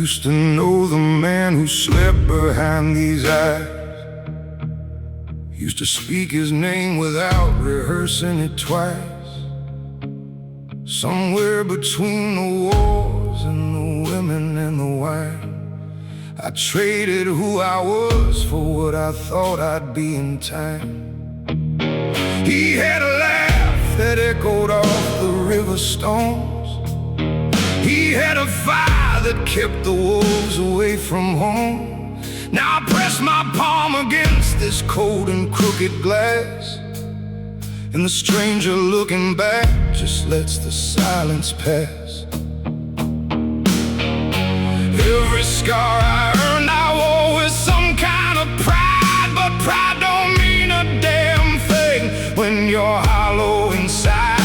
used to know the man who slept behind these eyes. Used to speak his name without rehearsing it twice. Somewhere between the wars and the women and the wine, I traded who I was for what I thought I'd be in time. He had a laugh that echoed off the river stones. He had a fire that kept the wolves away from home. Now I press my palm against this cold and crooked glass, and the stranger looking back just lets the silence pass. Every scar I earned I wore with some kind of pride, but pride don't mean a damn thing when you're hollow inside.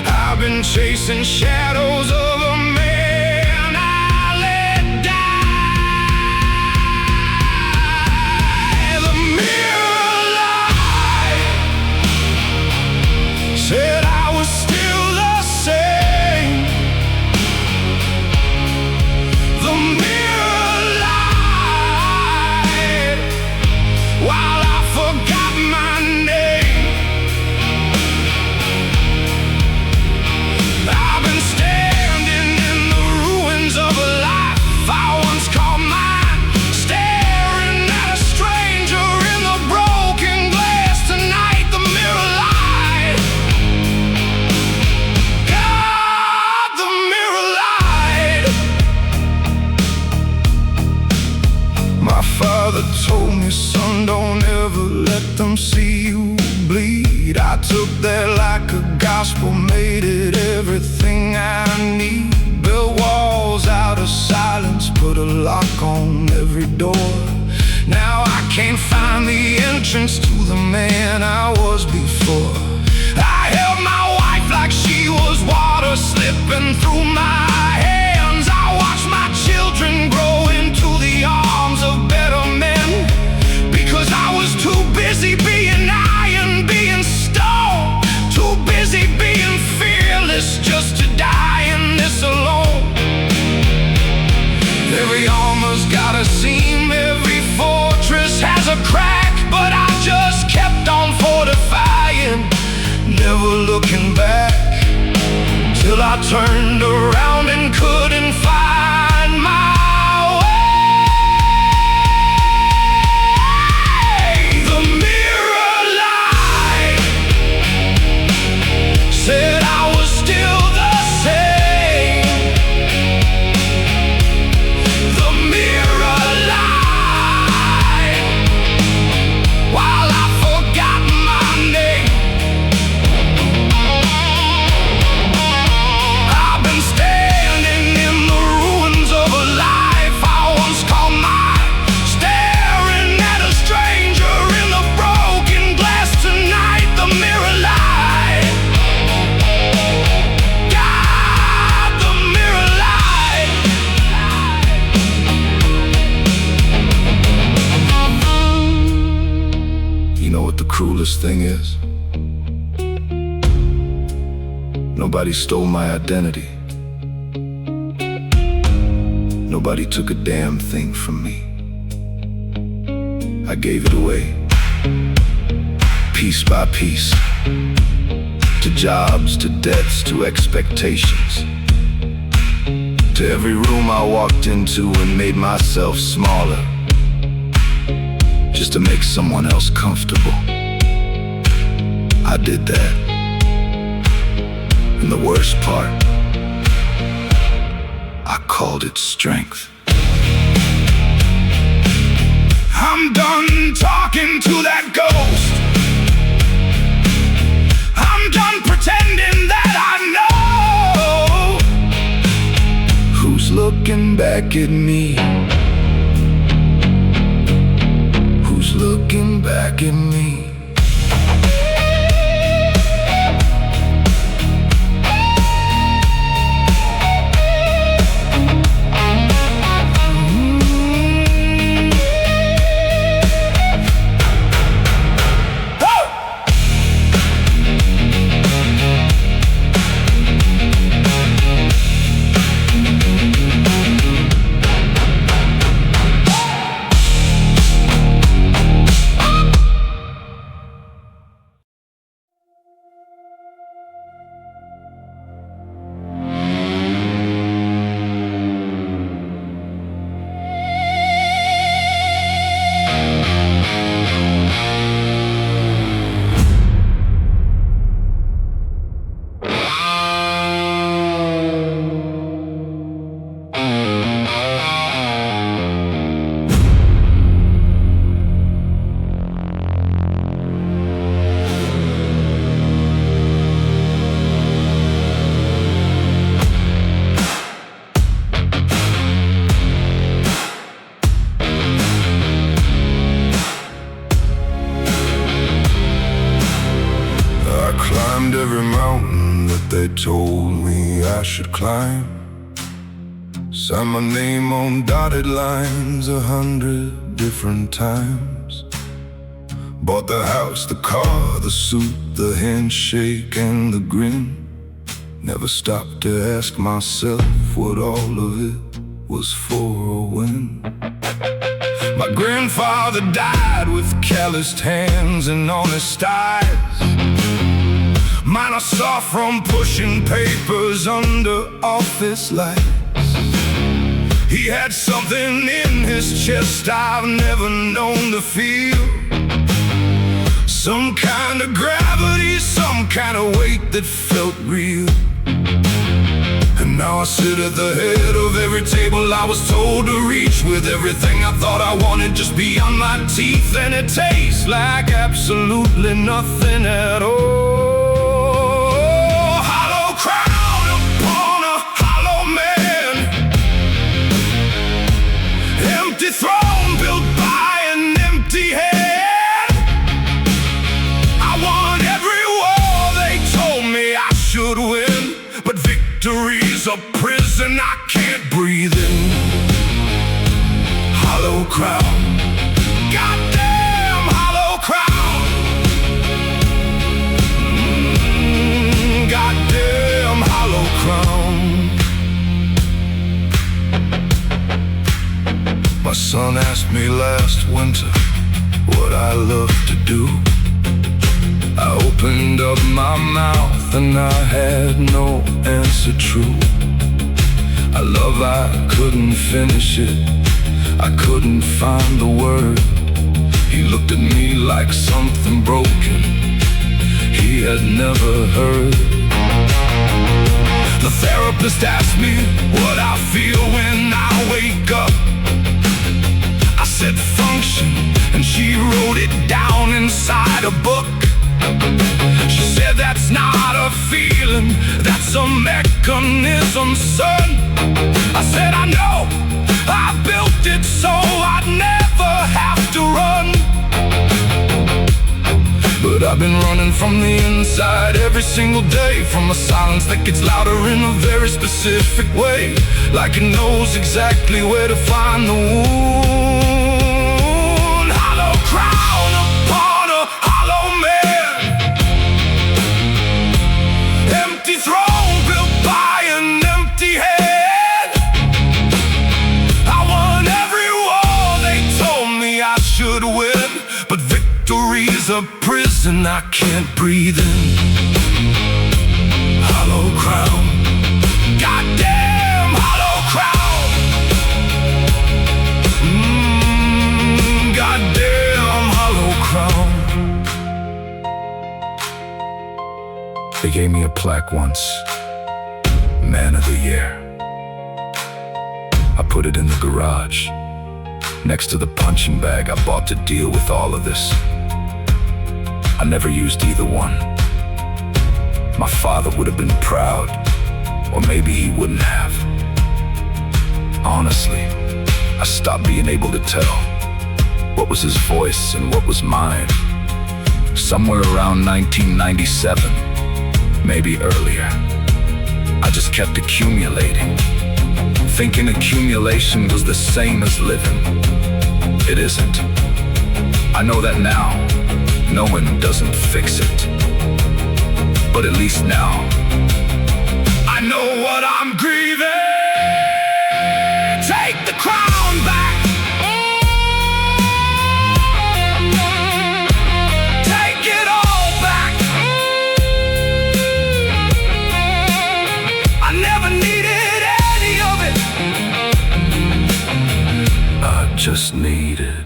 I've been chasing shadows of a man I let die. The mirror light said I was still the same. The mirror light while I forgot my name. I've been standing in the ruins of a life I once called mine, staring at a stranger in the broken glass tonight. The mirror light, God, the mirror light. My father told me, son, don't ever let them see you bleed. I took that like a gospel, made it everything I need. Built walls out of silence, put a lock on every door. Now I can't find the entrance to the man I was before. I held my wife like she was water slipping through my hands. I watched my children grow into the arms of better men, because I was too busy being iron, being stone, too busy being fearless just to die in this alone. Every armor's got a seam, every fortress has a crack, but I just kept on fortifying, never looking back, till I turned around and couldn't find my way. The mirror light said I was still the same. The mirror light while I forgot my name. I've been standing in the ruins of a life I once called mine, staring at a stranger in the broken glass tonight. The mirror light, God, the mirror light. You know what the cruelest thing is? Nobody stole my identity. Nobody took a damn thing from me. I gave it away, piece by piece, to jobs, to debts, to expectations, to every room I walked into and made myself smaller, just to make someone else comfortable. I did that. And the worst part, I called it strength. I'm done talking to that ghost. I'm done pretending that I know who's looking back at me. Who's looking back at me? every mountain that they told me I should climb. Sign my name on dotted lines 100 different times. Bought the house, the car, the suit, the handshake and the grin. Never stopped to ask myself what all of it was for or when. My grandfather died with calloused hands and honest eyes. Mine I saw from pushing papers under office lights. He had something in his chest I've never known to feel. Some kind of gravity, some kind of weight that felt real. And now I sit at the head of every table I was told to reach, with everything I thought I wanted just beyond my teeth. And it tastes like absolutely nothing at all. Hollow crown upon a hollow man, empty throne built by an empty head. I won every war they told me I should win, but victory's a prison I can't breathe in. Hollow crown, goddamn hollow crown. Goddamn hollow crown. My son asked me last winter what I love to do. I opened up my mouth and I had no answer true. I couldn't finish it, I couldn't find the word. He looked at me like something broken he had never heard. The therapist asked me what I feel when I wake up. I said function, and she wrote it down inside a book. She said that's not a feeling, that's a mechanism, son. I said I know, I built it so I'd never have to run. But I've been running from the inside every single day, from a silence that gets louder in a very specific way, like it knows exactly where to find the wound. Hollow crown upon a hollow man, empty throne built by an empty head. I won every war they told me I should win, but victory's a prison I can't breathe in. Hollow crown, goddamn hollow crown. Goddamn hollow crown. They gave me a plaque once, Man of the Year. I put it in the garage, next to the punching bag I bought to deal with all of this. I never used either one. My father would have been proud, or maybe he wouldn't have. Honestly, I stopped being able to tell what was his voice and what was mine. Somewhere around 1997, maybe earlier, I just kept accumulating, thinking accumulation was the same as living. It isn't. I know that now. Knowing doesn't fix it, but at least now I know what I'm grieving. Take the crown back. Take it all back. I never needed any of it, I just needed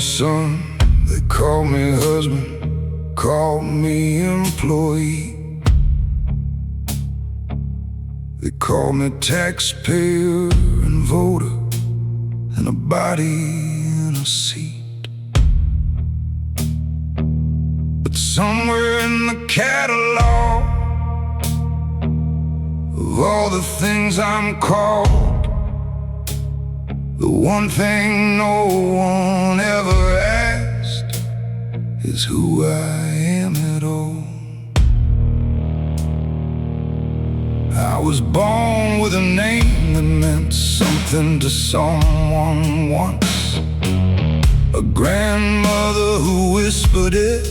son, they call me husband, call me employee. They call me taxpayer and voter, and a body in a seat. But somewhere in the catalog of all the things I'm called, the one thing no one ever asked is who I am at all. I was born with a name that meant something to someone once, a grandmother who whispered it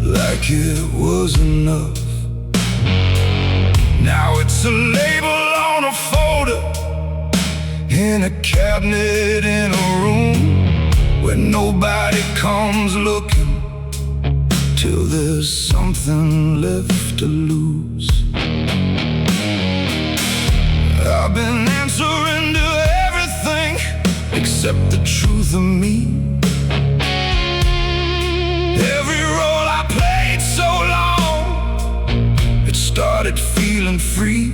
like it was enough. Now it's a label on a folder, in a cabinet in a room where nobody comes looking till there's something left to lose. I've been answering to everything except the truth of me. Every role I played so long, it started feeling free,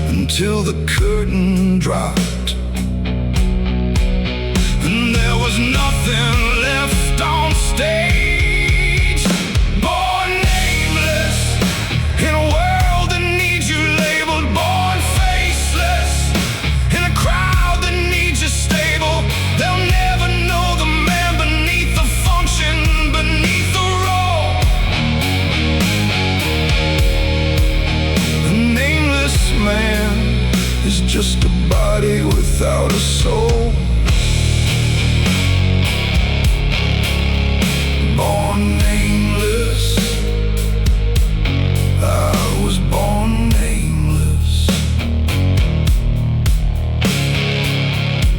until the curtain dropped and there was nothing left on stage. Born nameless in a world that needs you labeled. Born faceless in a crowd that needs you stable. They'll never know the man beneath the function, beneath the role. A nameless man is just a body without a soul. Born nameless, I was born nameless.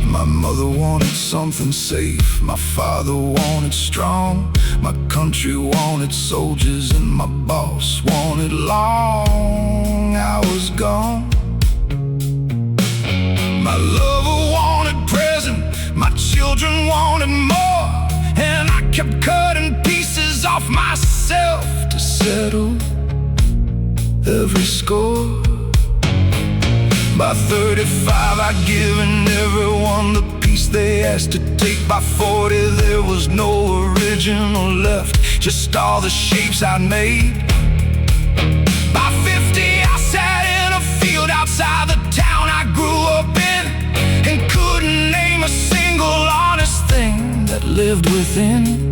My mother wanted something safe, my father wanted strong, my country wanted soldiers, and my boss wanted long. I was gone. My lover wanted present, my children wanted more, and I kept cutting pieces off myself to settle every score. By 35 I'd given everyone the piece they asked to take. By 40 there was no original left, just all the shapes I'd made. By 50 I sat in a field outside the town I grew up in, and couldn't name a single honest thing that lived within.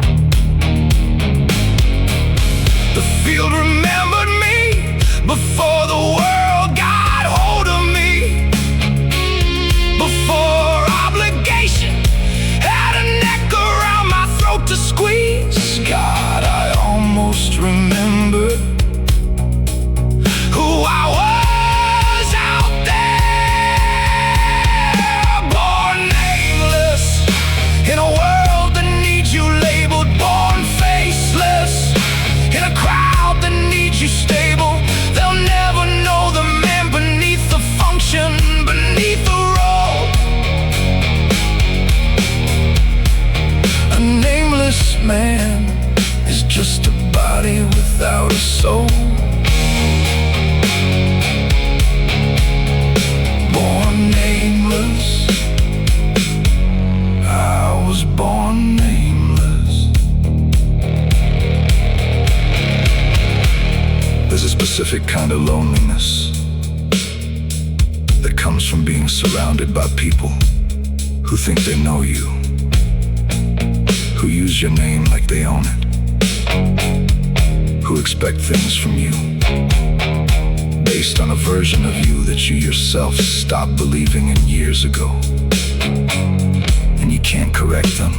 The field remembered me before the world got hold of me, before obligation had a neck around my throat to squeeze. God, I almost remember who I was out there. Born nameless in a world that needs you labeled. Born faceless in a crowd that needs you stable. They'll never know the man beneath the function, beneath the role. A nameless man is just a body without a soul. Born nameless, I was born nameless. There's a specific kind of loneliness that comes from being surrounded by people who think they know you, who use your name like they own it, who expect things from you based on a version of you that you yourself stopped believing in years ago. And you can't correct them,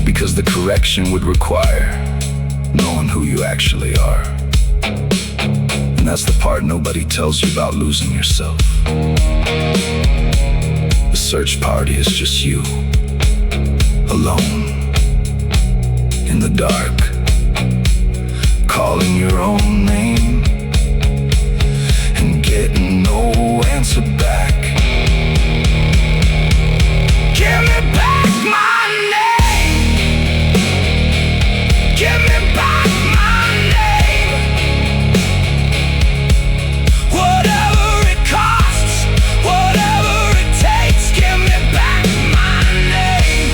because the correction would require knowing who you actually are. And that's the part nobody tells you about losing yourself. The search party is just you, alone, in the dark, calling your own name and getting nowhere. answer back. Give me back my name. Give me back my name. Whatever it costs, whatever it takes, give me back my name.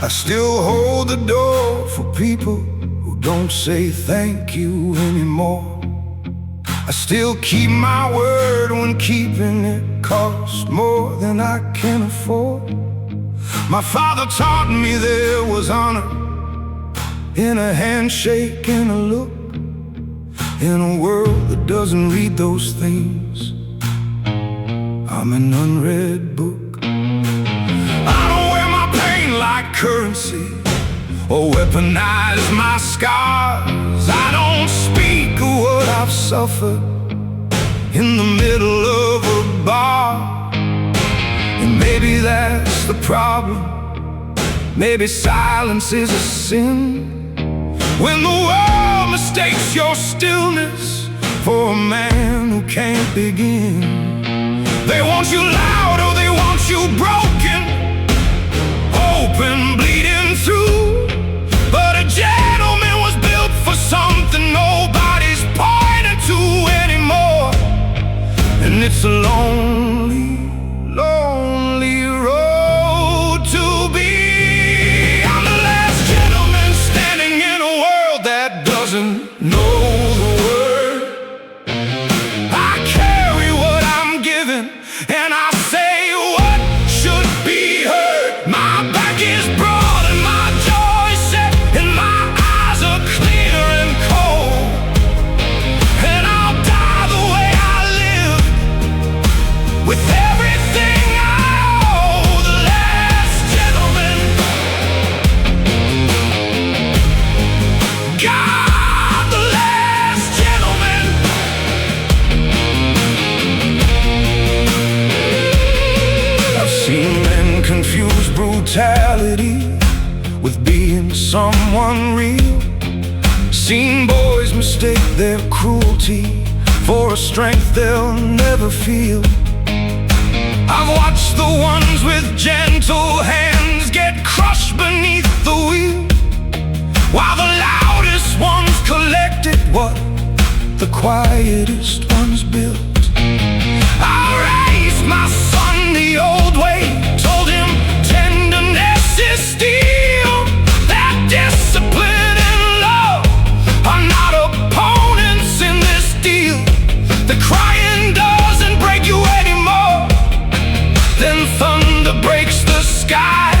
I still hold the door for people who don't say thank you anymore. I still keep my word when keeping it costs more than I can afford. My father taught me there was honor in a handshake and a look. In a world that doesn't read those things, I'm an unread book. Like currency, or weaponize my scars. I don't speak of what I've suffered in the middle of a bar. And maybe that's the problem. Maybe silence is a sin. When the world mistakes your stillness for a man who can't begin. They want you loud or they want you broken, open, bleeding through. But a gentleman was built for something nobody's pointing to anymore. And it's a lonely, lonely road to be. I'm the last gentleman standing in a world that doesn't know the word. I carry what I'm given, and I say what should be heard. My back is broad and my jaw is set, and my eyes are clear and cold. And I'll die the way I live, with everything I owe. The last gentleman. God, the last gentleman. I've seen men confuse brutality with being someone real. Seen boys mistake their cruelty for a strength they'll never feel. I've watched the ones with gentle hands get crushed beneath the wheel, while the loudest ones collected what the quietest ones built. I raised my son the old way, told him tenderness is steel, that discipline and love are not opponents in this deal. The crying doesn't break you anymore than thunder breaks the sky.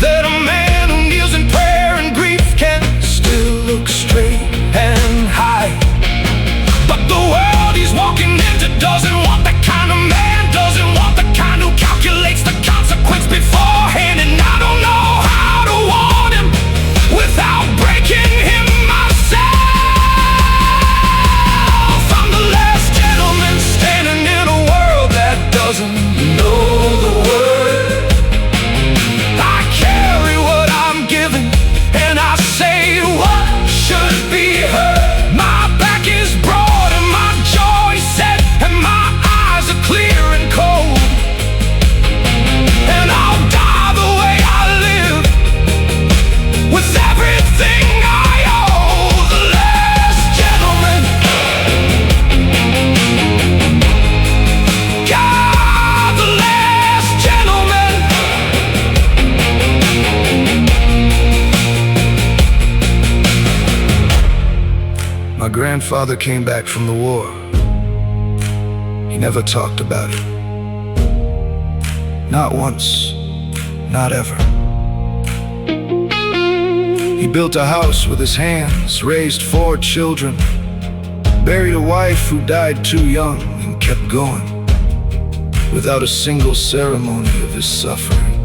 That a man who kneels in prayer and grief can still look straight and high. But the world he's walking grandfather came back from the war, he never talked about it. Not once, not ever. He built a house with his hands, raised 4 children, buried a wife who died too young, and kept going without a single ceremony of his suffering.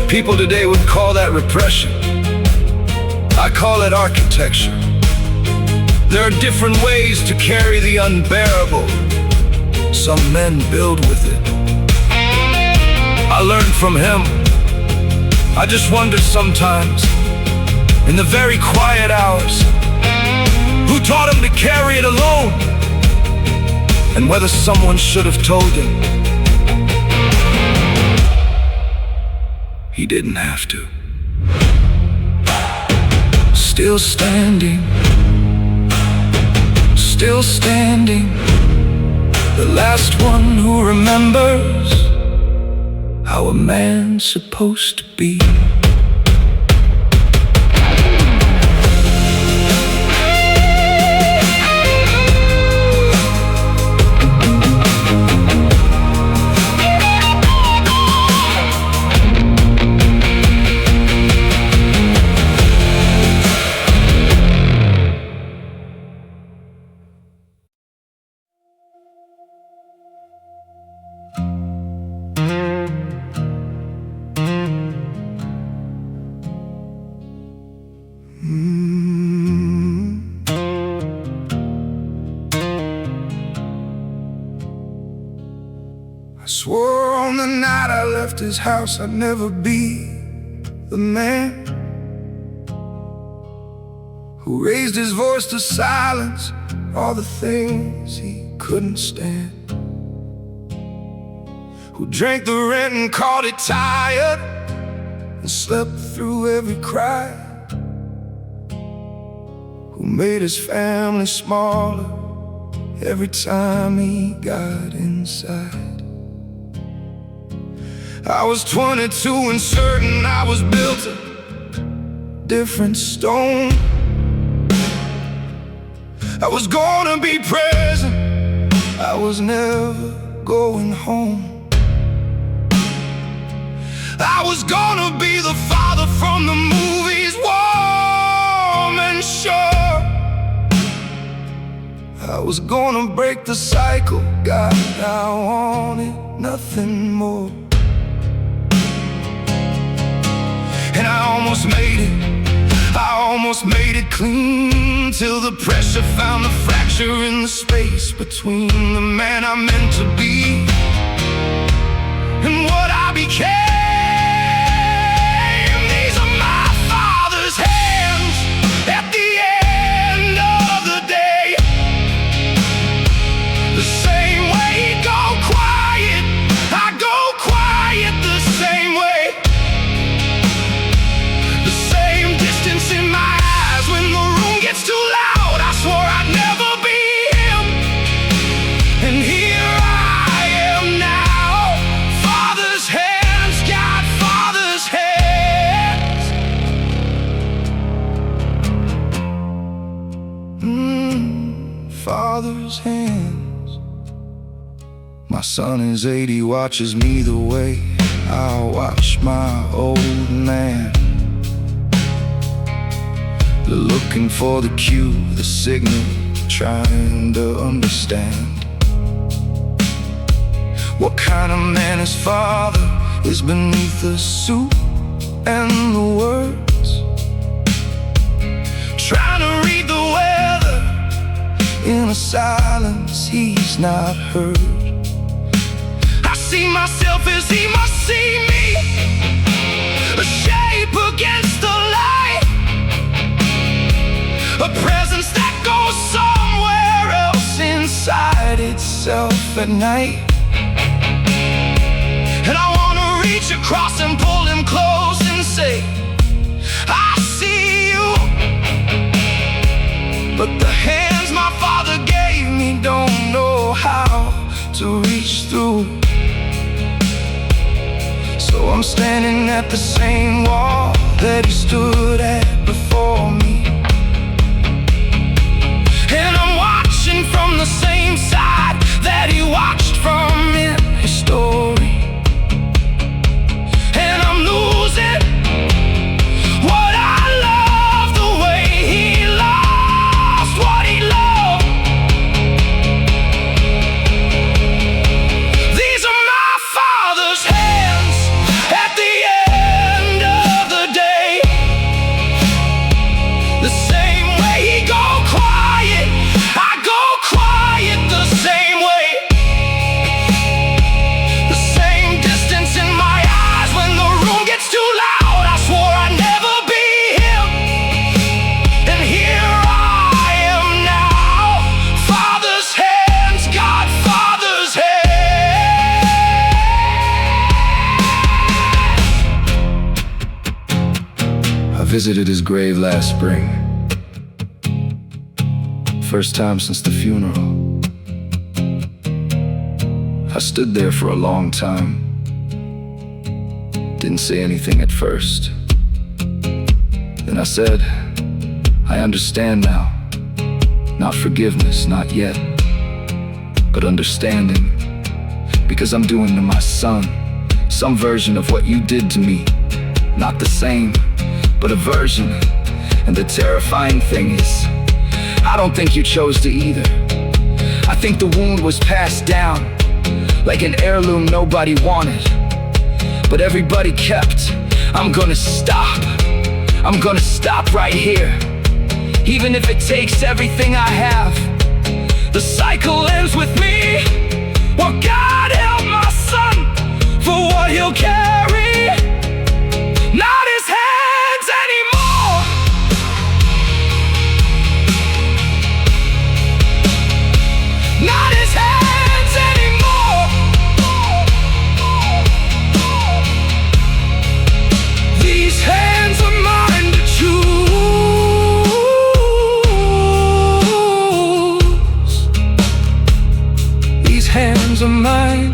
People today would call that repression. I call it architecture. There are different ways to carry the unbearable. Some men build with it. I learned from him. I just wonder sometimes, in the very quiet hours, who taught him to carry it alone, and whether someone should have told him he didn't have to. Still standing, still standing, the last one who remembers how a man's supposed to be. I swore on the night I left his house I'd never be the man who raised his voice to silence all the things he couldn't stand, who drank the rent and called it tired and slept through every cry, who made his family smaller every time he got inside. I was 22 and certain I was built of different stone. I was gonna be present, I was never going home. I was gonna be the father from the movies, warm and sure. I was gonna break the cycle, God, I wanted nothing more. And I almost made it clean, till the pressure found the fracture in the space between the man I meant to be and what I became. These are my father's hands at the end of the day. The same way he'd go quiet, I go quiet the same way. In my eyes when the room gets too loud, I swore I'd never be him, and here I am now. Father's hands, got father's hands. Father's hands. My son is 80, watches me the way I watch my old man. Looking for the cue, the signal, trying to understand what kind of man his father is beneath the suit and the words. Trying to read the weather in a silence he's not heard. I see myself as he must see me, a shape against the light, a presence that goes somewhere else inside itself at night. And I wanna reach across and pull him close and say, I see you. But the hands my father gave me don't know how to reach through. So I'm standing at the same wall that he stood at before me. visited his grave last spring. First time since the funeral. I stood there for a long time. Didn't say anything at first. Then I said, I understand now. Not forgiveness, not yet, but understanding. Because I'm doing to my son some version of what you did to me. Not the same, but a version. And the terrifying thing is, I don't think you chose to either. I think the wound was passed down like an heirloom nobody wanted, but everybody kept. I'm gonna stop. I'm gonna stop right here, even if it takes everything I have. The cycle ends with me. Well, God help my son for what he'll carry. Not his hands anymore. Not his hands anymore. These hands are mine to choose. These hands are mine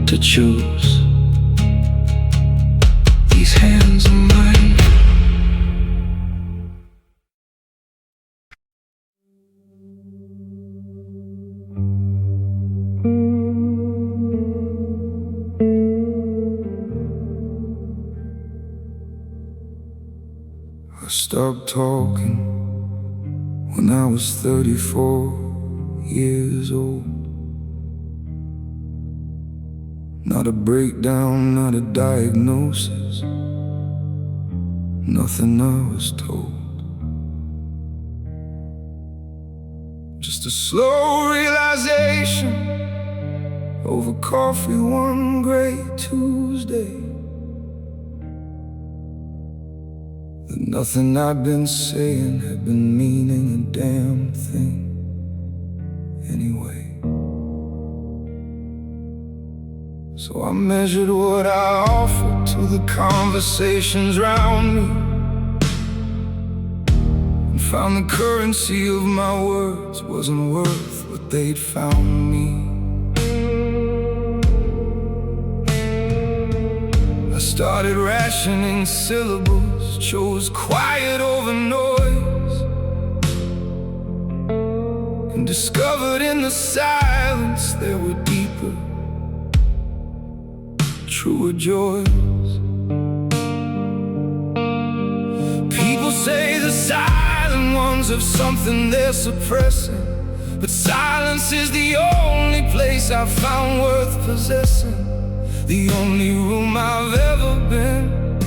to choose. These hands are mine. I stopped talking when I was 34 years old. Not a breakdown, not a diagnosis, nothing I was told. Just a slow realization over coffee one gray Tuesday, that nothing I'd been saying had been meaning a damn thing anyway. So I measured what I offered to the conversations round me, and found the currency of my words wasn't worth what they'd found me. I started rationing syllables, chose quiet over noise, and discovered in the silence there were deeper, truer joys. People say the silent ones have something they're suppressing, but silence is the only place I've found worth possessing. The only room I've ever been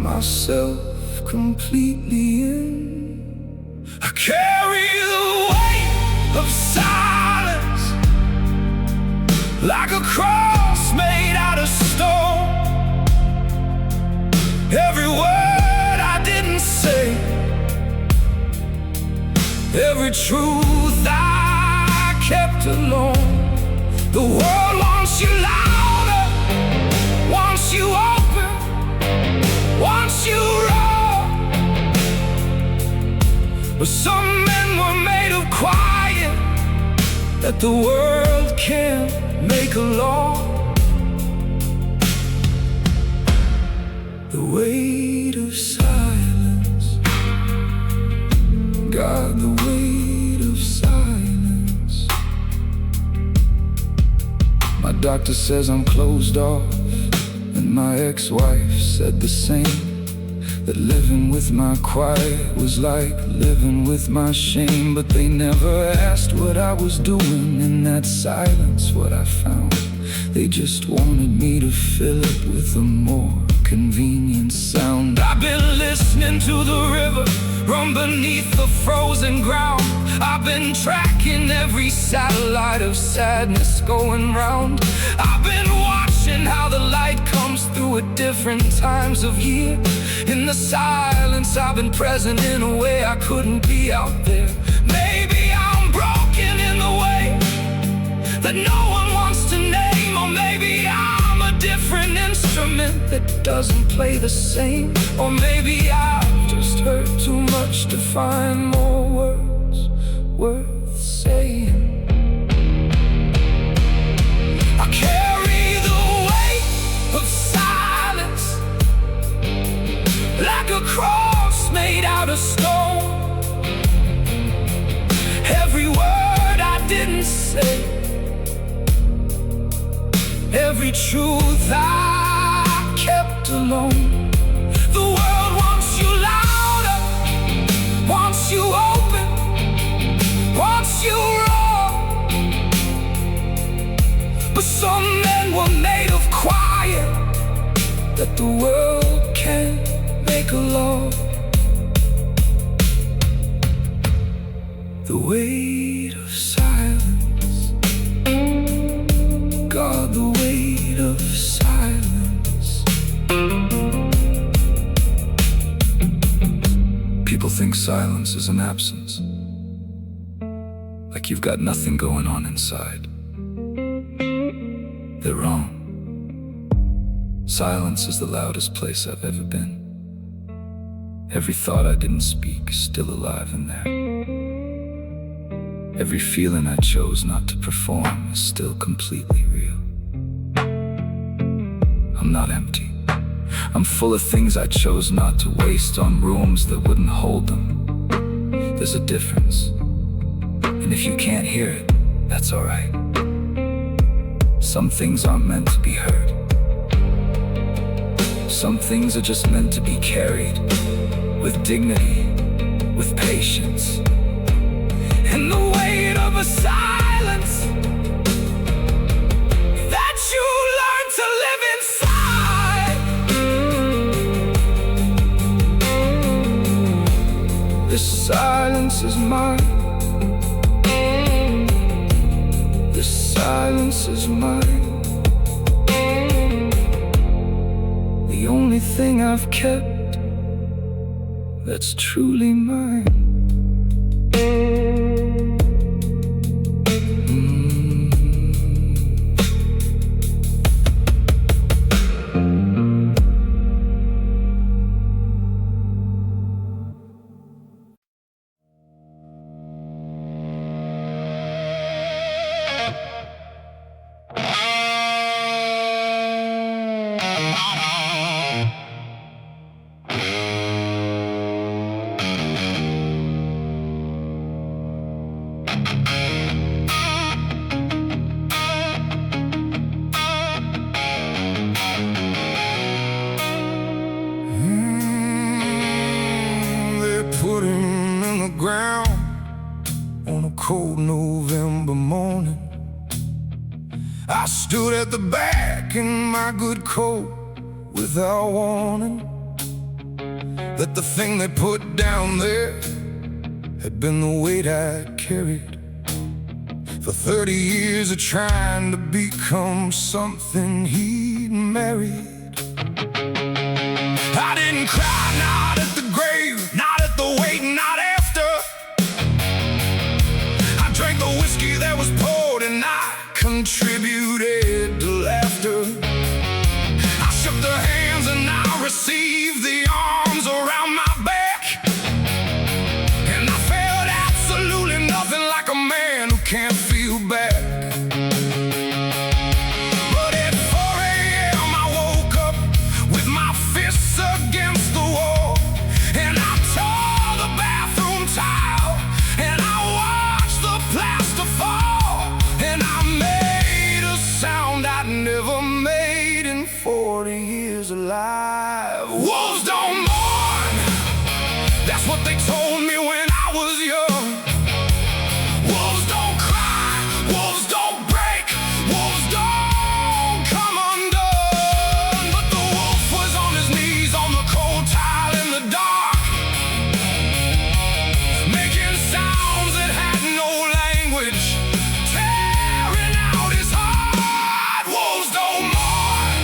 myself completely in. I carry the weight of silence like a cross made out of stone. Every word I didn't say, every truth I kept alone. The world wants you louder, wants you open, wants you raw. But some men were made of quiet that the world can't make a law. The weight of silence, God, the weight of silence. My doctor says I'm closed off, and my ex-wife said the same, that living with my quiet was like living with my shame. But they never asked what I was doing in that silence, what I found. They just wanted me to fill it with a more convenient sound. I've been listening to the river run beneath the frozen ground. I've been tracking every satellite of sadness going round. I've been watching how the light comes through at different times of year. In the silence I've been present in a way I couldn't be out there. Maybe I'm broken in the way that no one wants to name, or maybe I'm a different instrument instrument that doesn't play the same. Or maybe I've just heard too much to find more words worth saying. I carry the weight of silence like a cross made out of stone. Every word I didn't say, every truth I kept alone. The world wants you louder, wants you open, wants you raw. But some men were made of quiet that the world can't make a law. The weight of silence, God, the weight of silence. People think silence is an absence, like you've got nothing going on inside. They're wrong. Silence is the loudest place I've ever been. Every thought I didn't speak is still alive in there. Every feeling I chose not to perform is still completely real. I'm not empty. I'm full of things I chose not to waste on rooms that wouldn't hold them. There's a difference. And if you can't hear it, that's alright. Some things aren't meant to be heard. Some things are just meant to be carried with dignity, with patience. And the weight of a silence that you learn to live inside. This silence is mine. This silence is mine. The only thing I've kept that's truly mine. Put him in the ground on a cold November morning. I stood at the back in my good coat without warning that the thing they put down there had been the weight I carried for 30 years of trying to become something he'd married. I didn't cry, not at the grave, not at the wake, not after. I drank the whiskey that was poured and I contributed to laughter. I shook their hands and I received the arms around my back. And I felt absolutely nothing like a man who can't feel back. But at 4 a.m. I woke up with my fists against the wall, and I tore the bathroom tile, and I watched the plaster fall, and I made a sound I'd never made in 40 years alive. Wolves don't mourn, that's what they told me when I was young. Wolves don't cry, wolves don't break, wolves don't come undone. But the wolf was on his knees on the cold tile in the dark, making sounds that had no language, tearing out his heart. Wolves don't mourn.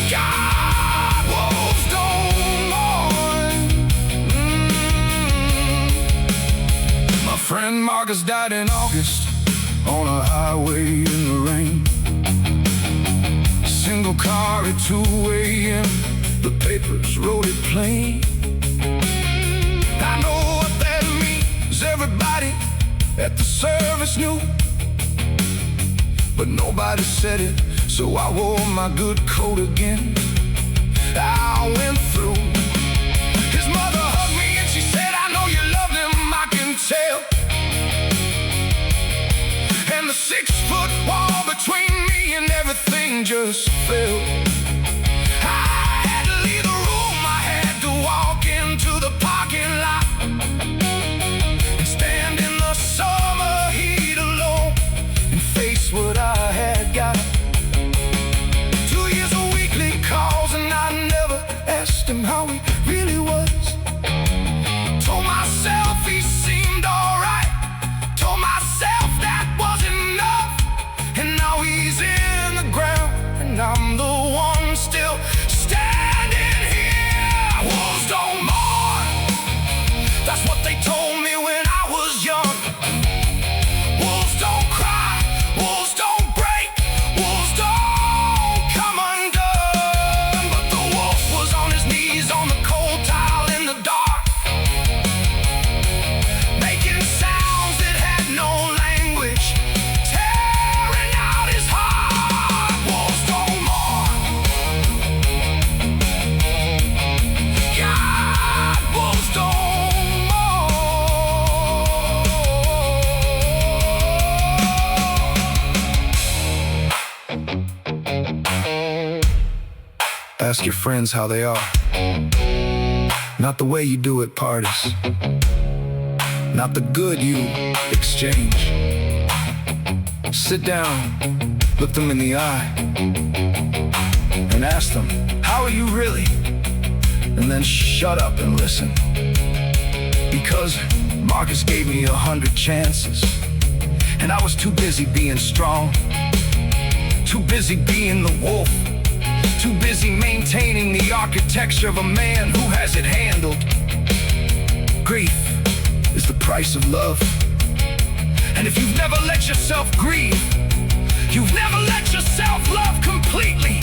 God, wolves don't mourn. My friend Marcus died in August on a highway in the rain. no car at 2 a.m. The papers wrote it plain. I know what that means. Everybody at the service knew, but nobody said it, so I wore my good coat again. I went through. His mother hugged me and she said, I know you loved him, I can tell. And the 6-foot wall between me and everything just fell. I had to leave the room, I had to walk into the parking lot and stand in the summer heat alone and face what I had got. 2 years of weekly calls and I never asked him how he really was. Told myself he seemed alright, told myself that was enough. And now he's in the ground and I'm the one still standing here. Wolves don't mourn, that's what they told me when I was young. Wolves don't cry, wolves don't break, wolves don't come undone. But the wolf was on his knees on the cold tile in the dark, making sounds that had no language, tearing out his heart. Wolves don't mourn, God, wolves don't mourn. Ask your friends how they are. Not the way you do at parties, not the good you exchange. Sit down, look them in the eye, and ask them, how are you really? And then shut up and listen. Because Marcus gave me 100 chances, and I was too busy being strong, too busy being the wolf, too busy maintaining the architecture of a man who has it handled. Grief is the price of love. And if you've never let yourself grieve, you've never let yourself love completely.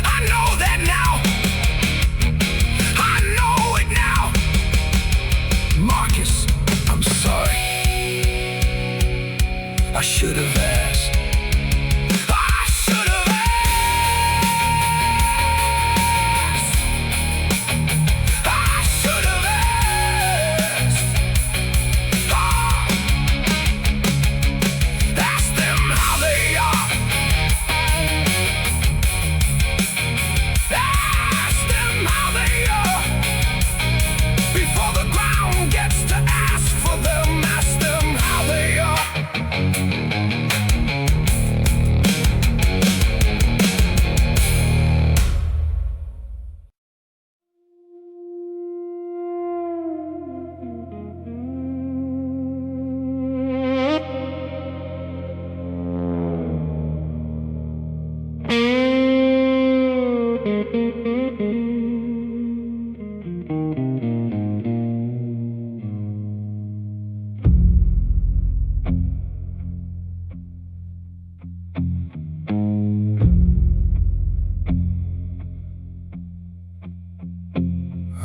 I know that now. I know it now. Marcus, I'm sorry. I should have asked. I should have asked. I should have asked. Ask them how they are. Ask them how they are. Before the ground gets to ask for them, ask them how they are.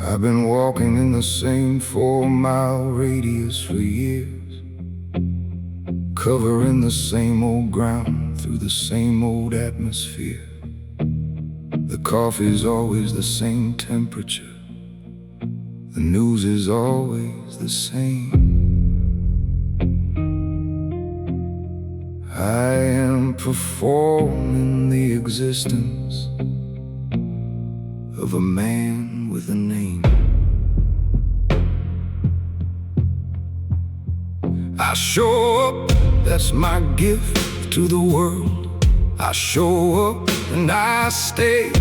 I've been walking in the same 4-mile radius for years, covering the same old ground through the same old atmosphere. The coffee's always the same temperature, the news is always the same. I am performing the existence of a man with a name. I show up, that's my gift to the world. I show up and I stay.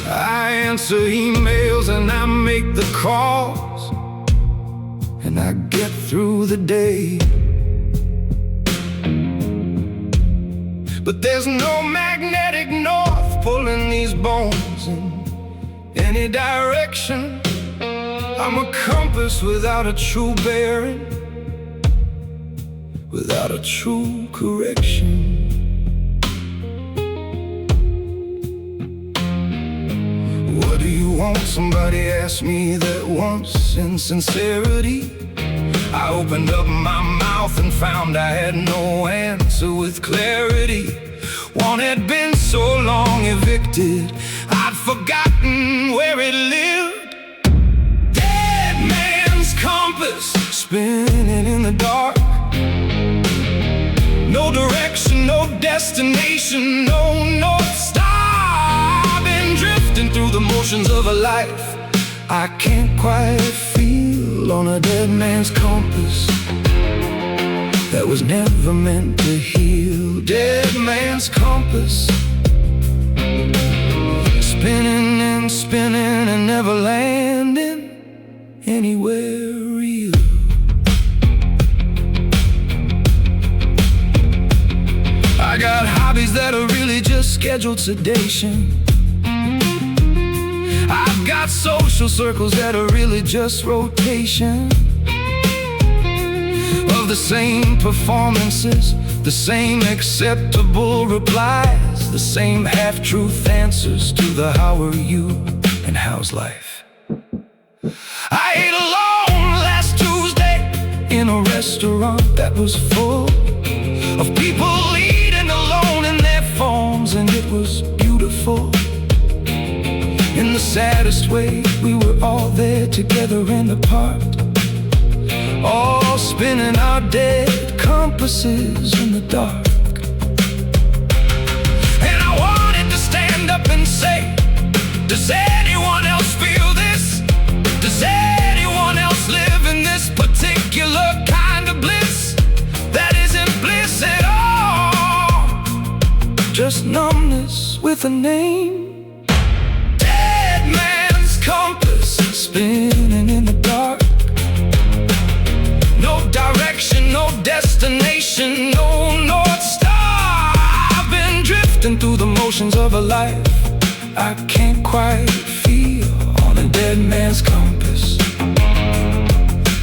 I answer emails and I make the calls, and I get through the day. But there's no magnetic north pulling these bones in any direction. I'm a compass without a true bearing, without a true correction. What do you want? Somebody asked me that once in sincerity. I opened up my mouth and found I had no answer with clarity. One had been so long evicted, I'd forgotten where it lived. Dead man's compass, spinning in the dark. No direction, no destination, no North Star. Been drifting through the motions of a life I can't quite feel, on a dead man's compass that was never meant to heal. Dead man's compass, spinning and spinning and never landing anywhere real. I got hobbies that are really just scheduled sedation. I've got social circles that are really just rotation of the same performances, the same acceptable replies, the same half-truth answers to the how are you and how's life. I ate alone last Tuesday in a restaurant that was full of people eating alone in their phones, and it was beautiful. In the saddest way, we were all there together and apart, all spinning our dead compasses in the dark. And I wanted to stand up and say, does anyone else feel this? Does anyone else live in this particular kind of bliss that isn't bliss at all? Just numbness with a name. Compass, spinning in the dark. No direction, no destination, no North Star. I've been drifting through the motions of a life I can't quite feel, on a dead man's compass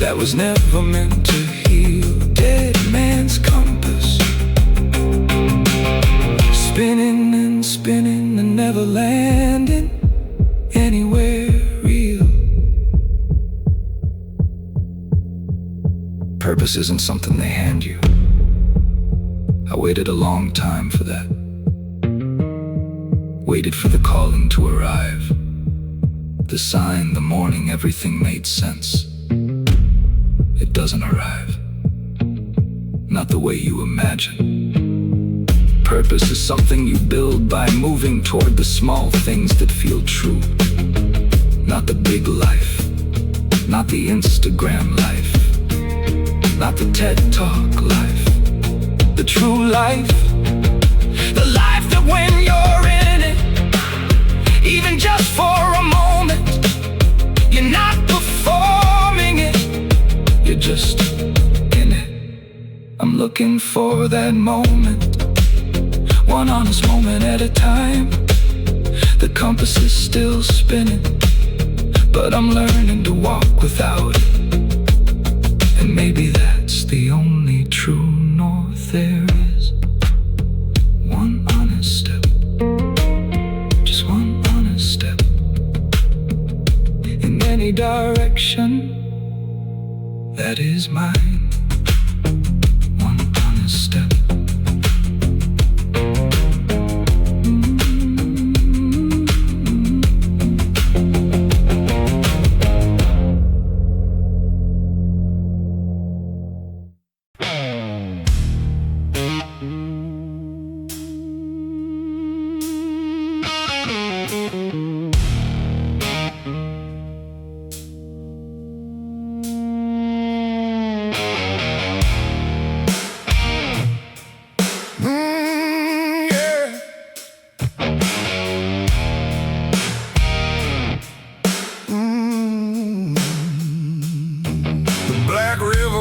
that was never meant to heal. Dead man's compass, spinning and spinning and never landing anywhere real. Purpose isn't something they hand you. I waited a long time for that. Waited for the calling to arrive, the sign, the morning everything made sense. It doesn't arrive, not the way you imagine. Purpose is something you build by moving toward the small things that feel true. Not the big life, not the Instagram life, not the TED Talk life. The true life, the life that when you're in it, even just for a moment, you're not performing it, you're just in it. I'm looking for that moment, one honest moment at a time. The compass is still spinning, but I'm learning to walk without it. And maybe that's the only true north there is. One honest step, just one honest step, in any direction that is mine. One honest step.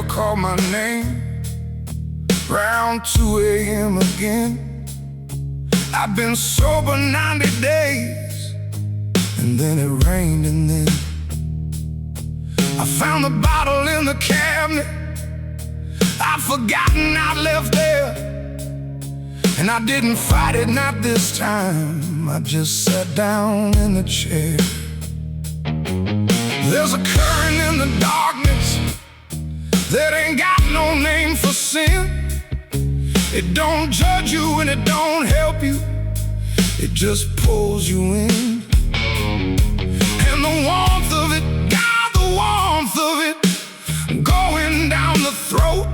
Call my name round 2 a.m. again. I've been sober 90 days, and then it rained, and then I found the bottle in the cabinet. I've forgotten I left there, and I didn't fight it, not this time. I just sat down in the chair. There's a current in the darkness that ain't got no name for sin. It don't judge you and it don't help you, it just pulls you in. And the warmth of it, God, the warmth of it, going down the throat,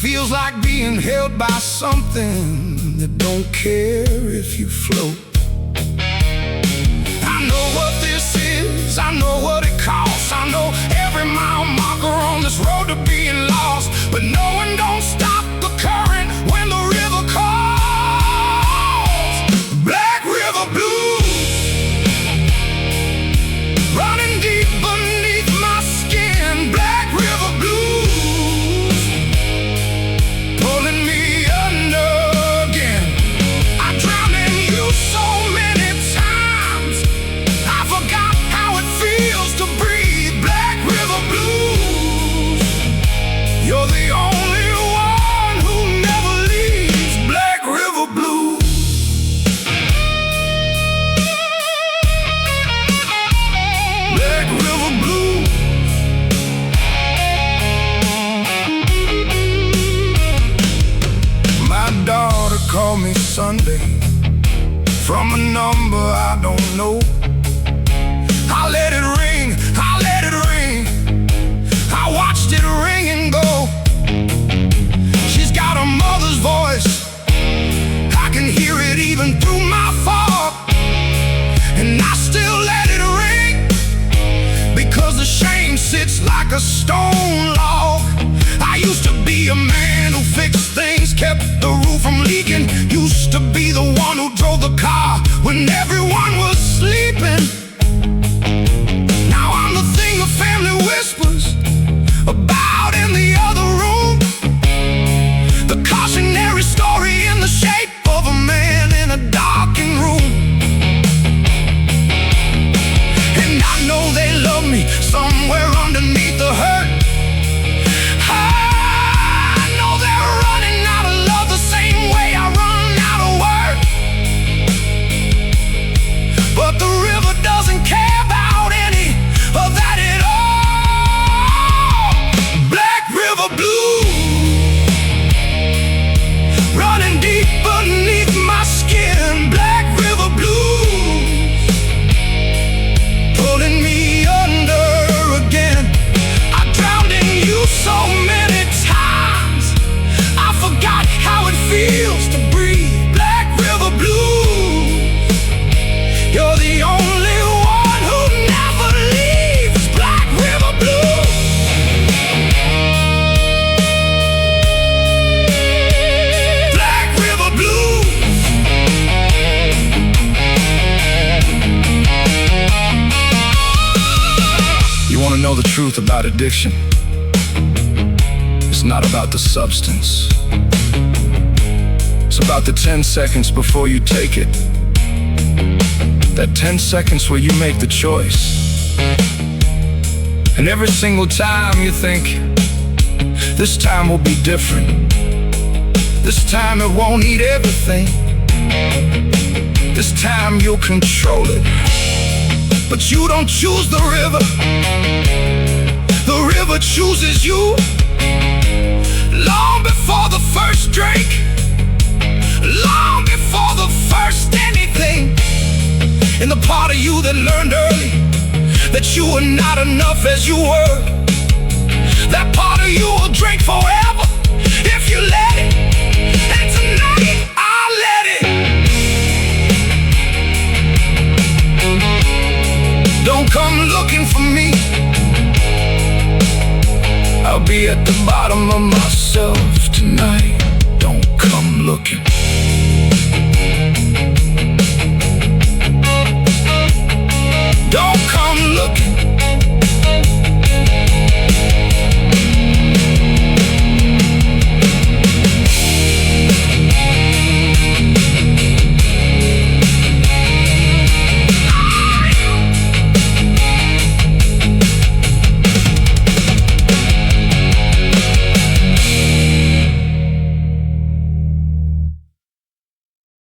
feels like being held by something that don't care if you float. I know what this is, I know what it costs, I know every mile marker on this road to being lost. But no one don't stop the current when the river calls. Black River Blues, running deep beneath my skin. Black River Blues, pulling me under again. I drowned in you so many times, I forgot how it feels to breathe. Black River Blues, you're the only one who never leaves. Black River Blues. Black River Blues. My daughter called me Sunday from a number I don't know. I let it ring, I let it ring, I watched it ring and go. She's got a mother's voice, I can hear it even through my fog. And I still let it ring, because the shame sits like a stone log. I used to be a man who fixed things, kept the roof from leaking. Used to be the one who drove the car when everyone was sleeping. Now I'm the thing the family whispers about in the other room, the cautionary story in the shape of a man in a darkened room. And I know they love me somewhere underneath the hurt. I know they're running out of love the same way I run out of work. But the river doesn't care about any of that at all. Black River Blues, running deep beneath my skin. Black River Blues, pulling me under again. I drowned in you so many times, I forgot how it feels to breathe. Black River Blues, you're the only one who never leaves. Black River Blues. Black River Blues. You want to know the truth about addiction? It's not about the substance. It's about the 10 seconds before you take it. That 10 seconds where you make the choice. And every single time you think, this time will be different. This time it won't eat everything. This time you'll control it. But you don't choose the river, the river chooses you. Long before the first drink, long before the first anything, in the part of you that learned early that you were not enough as you were, that part of you will drink forever.